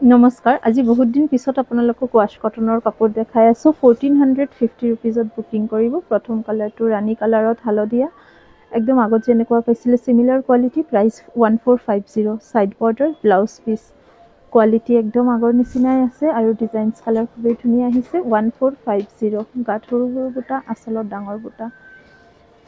नमस्कार আজি बहुत दिन पिছত আপোনালোকক ওয়াশ কটনৰ কাপোৰ দেখাই আছো 1450 रुपीजत বুকিং কৰিব প্ৰথম কালাৰটো ৰানী কালাৰত হালদিয়া একদম আগত যেনেকুৱা পাইছিলে similar quality price 1450 side border blouse piece quality একদম আগৰ নিচিনাই আছে আৰু ডিজাইনস কালাৰ খুবই ধুনীয়া আহিছে 1450 গাঠৰু বুটা আসলত ডাঙৰ বুটা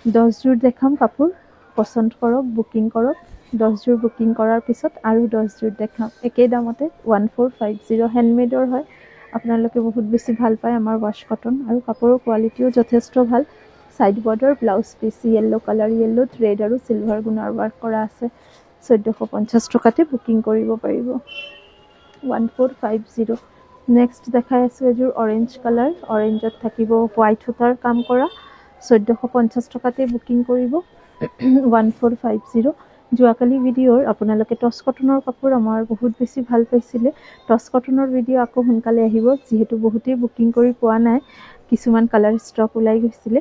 10 জোৰ দেখাম কাপোৰ পছন্দ কৰক বুকিং কৰক 10 জোৰ বুকিং কৰাৰ পিছত আৰু 10 জোৰ দেখাম একে দামতে 1450 হ্যান্ডমেডৰ হয় আপোনালোকে বহুত বেছি ভাল পায় আমাৰ ওয়াশ কটন আৰু কাপোৰৰ কোৱালিটিও যথেষ্ট ভাল side border blouse piece yellow colour yellow thread আৰু সিলভাৰ গুণৰ ওয়াৰ্ক কৰা আছে 1450 টকাতে বুকিং কৰিব পাৰিব 1450 নেক্সট দেখাই আছো এজোৰ অৰেঞ্জ কালাৰ অৰেঞ্জত থাকিব হোৱাইট সূতাৰ কাম কৰা 1450 টকাতে বুকিং কৰিব 1450 যোৱাকালি ভিডিঅ'ৰ আপোনালোকে টছ কটনৰ কাপোৰ আমাৰ বহুত বেছি ভাল পাইছিলে টছ কটনৰ ভিডিঅ' আকৌ সোনকালে আহিব যেহেতু বহুতেই বুকিং কৰি পোৱা নাই কিছুমান কালাৰ ষ্টক ওলাই গৈছিলে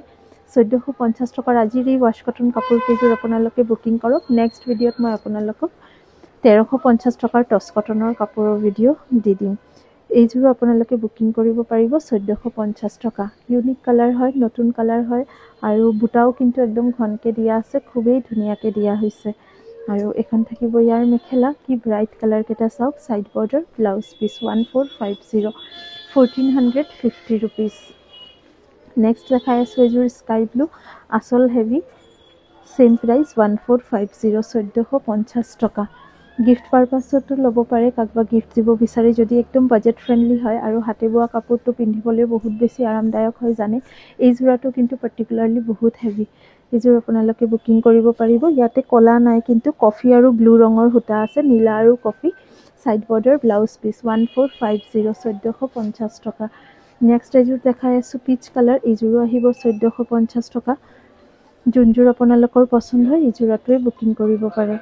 1450 টকাৰ আজিৰ এই ওয়াশ কটন কাপোৰ কেইযোৰ আপোনালোকে বুকিং কৰক নেক্সট ভিডিঅ'ত মই আপোনালোকক 1350 টকাৰ টছ কটনৰ কাপোৰৰ ভিডিঅ' দি দিম এইযোৰ আপোনালোকে বুকিং কৰিব পাৰিব 1450 টকা ইউনিক কালাৰ হয় নতুন কালাৰ হয় আৰু বুটাও কিন্তু একদম ঘনকে দিয়া আছে খুবেই ধুনীয়াকে দিয়া হৈছে আৰু এখন থাকিব ইয়াৰ মেখেলা কি ব্ৰাইট কালাৰ কেটা চাওক side border blouse piece 1450 1450 rupees next দেখাই আছো এজোৰ স্কাই ব্লু আসল হেভি সেম প্ৰাইস 1450 1450 টকা গিফট পাৰপাসতো লব পাৰে কাকবা গিফট দিব বিচাৰি যদি একদম বাজেট ফ্ৰেন্ডলি হয় আৰু হাতে বোৱা কাপোৰটো পিন্ধিবলৈ বহুত বেছি আৰামদায়ক হয় জানে এই জোৰাটো কিন্তু পাৰ্টিকুলাৰলি বহুত হেভি এইযোৰ আপোনালোকে বুকিং কৰিব পাৰিব ইয়াতে কলা নাই কিন্তু কফি আৰু ব্লু ৰঙৰ সূতা আছে নীলা আৰু coffee side border blouse piece 1450 1450 টকা নেক্সট এজোৰ দেখাই আছো পিচ কালাৰ এইযোৰো আহিব 1450 টকা যোনযোৰ আপোনালোকৰ পছন্দ হয় এইযোৰাটোৱে বুকিং কৰিব পাৰে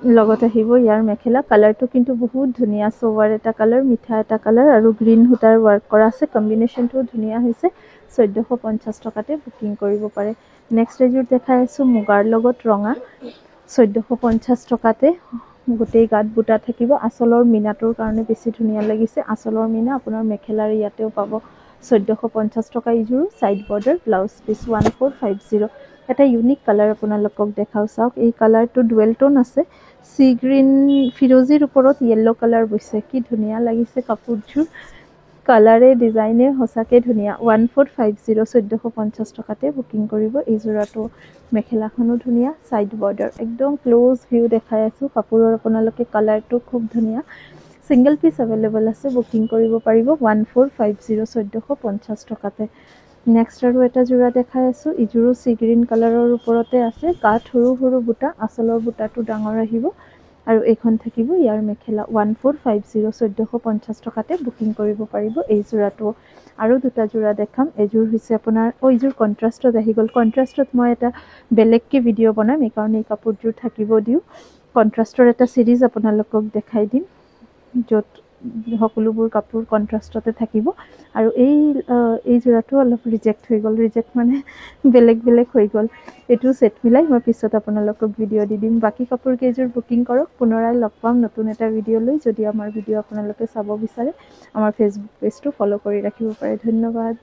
লগত আহিব ইয়াৰ মেখেলা কালাৰটো কিন্তু বহুত ধুনীয়া সোৱাৰ এটা কালাৰ মিঠা এটা কালাৰ আৰু গ্ৰীন হুটাৰ ওয়াৰ্ক কৰা আছে কম্বিনেশনটো ধুনীয়া হৈছে 1450 টকাতে বুকিং কৰিব পাৰে নেক্সট এজোৰ দেখাই আছো মুগাৰ লগত ৰঙা 1450 টকাতে গোটেই গাত বুটা থাকিব আসলৰ মিনাটোৰ কাৰণে বেছি ধুনীয়া লাগিছে আসলৰ মিনা আপোনাৰ মেখেলাৰ ইয়াতেও পাব 1450 টকা ইজোৰ সাইড বৰ্ডাৰ ব্লাউজ পিস 1450 এটা ইউনিক কালাৰ আপোনালোকক দেখাও চাওক এই কালাৰটো ডুৱেল টোন আছে সি গ্ৰীন ফিৰোজিৰ ওপৰত ইয়েলো কালাৰ বৈছে কি ধুনীয়া লাগিছে কাপোৰযোৰ কালাৰে ডিজাইনে হসাকে ধুনীয়া 1450 1450 টকাতে বুকিং কৰিব এই জোৰাটো মেখেলাখনো ধুনীয়া সাইড বৰ্ডাৰ একদম ক্লোজ ভিউ দেখাই আছো কাপোৰৰ আপোনালোকে কালাৰটো খুব ধুনীয়া সিঙ্গেল পিস अवेलेबल আছে বুকিং কৰিব পাৰিব 1450 1450 টকাতে নেক্সট আৰু এটা জোৰা দেখাই আছো ইজোৰো সি গ্ৰীন কালাৰৰ ওপৰতে আছে গাত সৰু সৰু বুটা আসলৰ বুটাটো ডাঙৰ আহিব আৰু এখন থাকিব ইয়াৰ মেখেলা 1450 1450 টকাতে বুকিং কৰিব পাৰিব এই জোৰাটো আৰু দুটা জোৰা দেখাম এজোৰ হৈছে আপোনাৰ ইজোৰ কন্ট্ৰাষ্টত আহি গল কন্ট্ৰাষ্টত মই এটা বেলেগকে ভিডিঅ' বনাম এই কাৰণে এই কাপোৰযোৰ থাকিব দিও কন্ট্ৰাষ্টৰ এটা সিৰিজ আপোনালোকক দেখাই দিম যত সকলোবোৰ কাপোৰ কন্ট্ৰাষ্টতে থাকিব আৰু এই জোৰাটো অলপ ৰিজেক্ট হৈ গল ৰিজেক্ট মানে বেলেগ হৈ গল এটো সেট মিলাই মই পিছত আপোনালোকক ভিডিঅ' দি দিম বাকি কাপোৰ কেজোৰ বুকিং কৰক পুনৰাই লগ পাম নতুন এটা ভিডিঅ' লৈ যদি আমাৰ ভিডিঅ' আপোনালোকে চাব বিচাৰে আমাৰ ফেসবুক পেজটো ফলো কৰি ৰাখিব পাৰে ধন্যবাদ